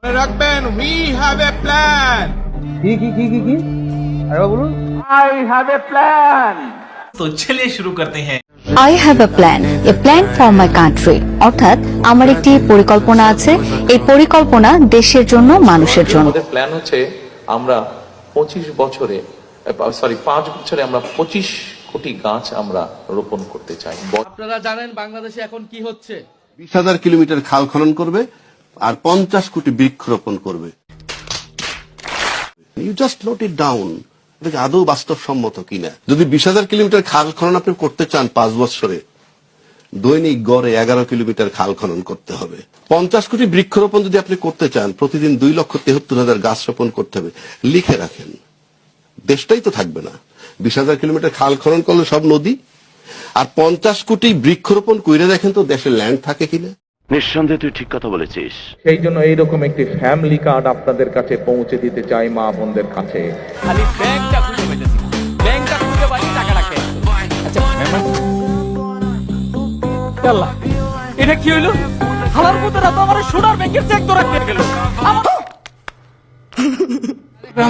মনে রাখবেন, we have a plan. কি আরে বলুন। I have a plan. तो चलिए शुरू करते हैं। I have a plan for my country। অর্থাৎ আমার একটি পরিকল্পনা আছে, এই পরিকল্পনা দেশের জন্য, মানুষের জন্য। আমাদের প্ল্যান হচ্ছে আমরা 5 বছরে আমরা 25 কোটি গাছ আমরা রোপণ করতে চাই। আপনারা জানেন বাংলাদেশে এখন কি হচ্ছে? 20,000 কিলোমিটার খাল খনন করবে আর 50 কোটি বৃক্ষরোপণ করবে। You just note it down. এটা আদৌ বাস্তবসম্মত কিনা? যদি 20,000 কিলোমিটার খাল খনন আপনি করতে চান 5 বছরে, দৈনিক গড়ে 11 কিলোমিটার খাল খনন করতে হবে। 50 কোটি বৃক্ষরোপণ যদি আপনি করতে চান, প্রতিদিন 2,73,000 গাছ রোপণ করতে হবে। লিখে রাখেন, দেশটাই তো থাকবে না। 20,000 কিলোমিটার খাল খনন করলে সব নদী, আর 50 কোটি বৃক্ষরোপণ কইরে দেখেন তো দেশে ল্যান্ড থাকে কিনা। নিঃসন্দেহে তুই ঠিক কথা বলেছিস। সেই জন্য এইরকম একটি ফ্যামিলি কার্ড আপনাদের কাছে পৌঁছে দিতে চাই, মা বোনদের কাছে। খালি ব্যাংকটা খুঁজে পেয়েছি, ব্যাংকটা খুঁজে পাই টাকাটা খেয়ে। আচ্ছা আল্লাহ, এটা কি হইলো? হালার পুতরা তো আমার সোনার ব্যাংকের চেক ধরে নিয়ে গেল।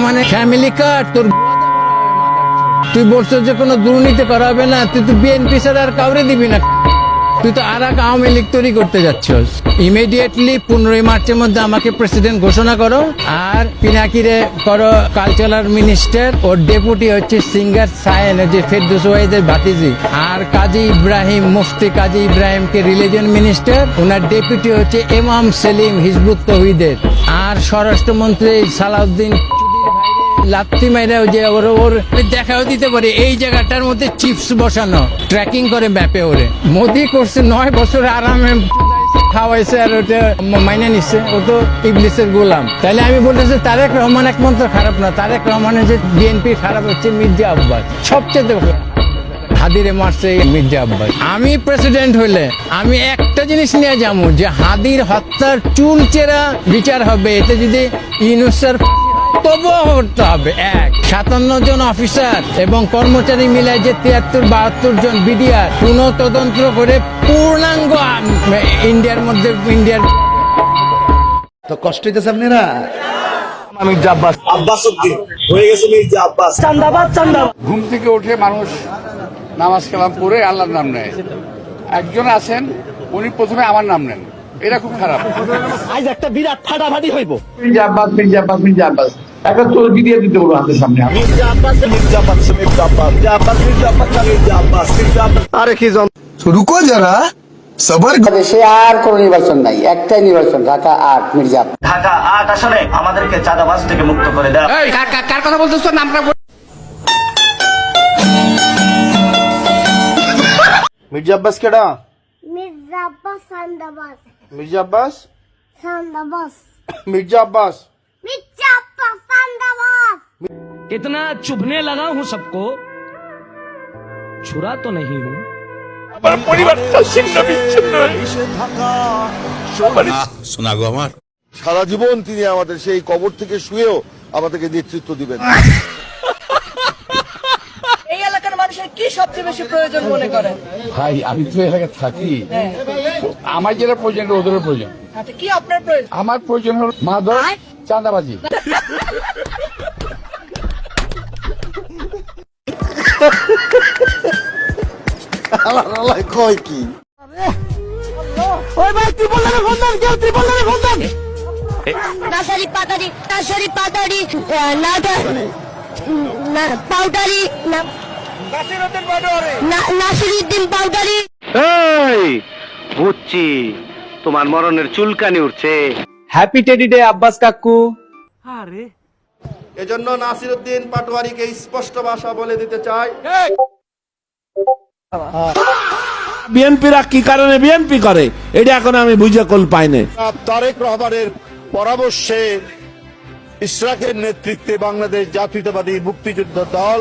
মানে ফ্যামিলি কার্ড তোর, তুই বলছো যে কোনো দুর্নীতি করা হবে না, তুই তো বিএনপি ছাড়া আর কাউরে দিবি না। তুই তো আর এক আওয়ামী লীগ তৈরি করতে যাচ্ছিস। ইমিডিয়েটলি 15 মার্চের মধ্যে আমাকে প্রেসিডেন্ট ঘোষণা করো, আর পিনাকিরে করো কালচারাল মিনিস্টার, ওর ডেপুটি হচ্ছে সিঙ্গার সায়েন, যে ফেরদৌস ওয়াহিদের ভাতিজি, আর কাজী ইব্রাহিম, মুফতি কাজী ইব্রাহিমকে রিলিজন মিনিস্টার, ওনার ডেপুটি হচ্ছে ইমাম সেলিম হিজবুত তৌহিদের, আর স্বরাষ্ট্রমন্ত্রী সালাউদ্দিন লাত্তি মাইরা যে ওর দেখাও দিতে পারে এই জায়গাটার মধ্যে চিপস বসানো, ট্র্যাকিং করে ম্যাপে। ওরে মোদি করছে 9 বছর আরামে খাওয়াইছে, আর ওটা মাইনে নিচ্ছে। ও তো ইবলিসের গোলাম। তাহলে আমি বলতেছি তারেক রহমান একমাত্র খারাপ না, তারেক রহমানের যে বিএনপি খারাপ হচ্ছে মির্জা আব্বাস, সবচেয়ে হাদিরে মারছে মির্জা আব্বাস। আমি প্রেসিডেন্ট হইলে আমি একটা জিনিস নিয়ে যাবো, যে হাদির হত্যার চুলচেরা বিচার হবে। এতে যদি ইউনুসের তবুও করতে হবে। 57 জন অফিসার এবং কর্মচারী মিলে যে 73-72 জন বিডিআর পুনঃ তদন্ত করে পূর্ণাঙ্গ ইন্ডিয়ার মধ্যে তো কষ্ট হইতেছে আপনারা। মির্জা আব্বাস, আব্বাসউদ্দিন হয়ে গেছে মির্জা আব্বাস। চান্দাবাদ। ঘুম থেকে উঠে মানুষ নামাজ কালাম পড়ে আল্লাহর নাম নেয়। একজন আছেন উনি প্রথমে আমার নাম নেন, এটা খুব খারাপ। আজ একটা বিরাট ফাটাফাটি হইব। মির্জা আব্বাস একটা চলকি দিয়ে দিতে বলবো হাতের সামনে। আরে কি জন রুকো যারা, সবার। দেশে আর কোন নির্বাচন নাই, একটাই নির্বাচন, ঢাকা 8 মির্জা। ঢাকা 8 আসলে আমাদেরকে চাঁদাবাজ থেকে মুক্ত করে দেয়। কার কথা বলতেছ? নামটা মির্জা আব্বাস কেডা? মির্জা আব্বাস সান্দাবাস। মির্জা আব্বাস সান্দাবাস। মির্জা আব্বাস মির্জা আব্বাস সান্দাবাস। इतना चुभने लगा हूं सबको, छुरा तो नहीं हूं। আমার পরিবারটা ছিন্ন বিচ্ছিন্ন। শোনা গো আমার, সারা জীবন তিনি আমাদের সেই কবর থেকে শুয়েও আমাদেরকে নেতৃত্ব দিবেন। এই এলাকার মানুষের কি সবচেয়ে বেশি প্রয়োজন মনে করেন? ভাই আমি তো এলাকায় থাকি, আমার যেটা প্রয়োজন ওদেরও প্রয়োজন। আচ্ছা, কি আপনার প্রয়োজন? আমার প্রয়োজন হল মাদক, চাঁদাবাজি। কয় কি নাসারি পাতারি, নাসারি পাতারি, পাউডারি, নাসিরউদ্দিন পাউডারি। বুঝছি তোমার মরণের চুলকানি উঠছে। হ্যাপি টেডি ডে আব্বাস কাকু। এজন্য নাসিরউদ্দিন পাটোয়ারিকে স্পষ্ট ভাষা বলে দিতে চাই, বিএনপিরা কি কারণে বিএনপি করে এটা এখন আমি বুঝে কল পাইনি। তারেক রহমানের পরামর্শে ইশরাকের নেতৃত্বে বাংলাদেশ জাতীয়তাবাদী মুক্তিযুদ্ধ দল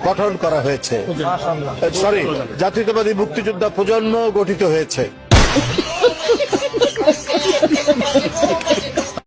গঠন করা হয়েছে। জাতীয়তাবাদী মুক্তিযোদ্ধা প্রজন্ম গঠিত হয়েছে।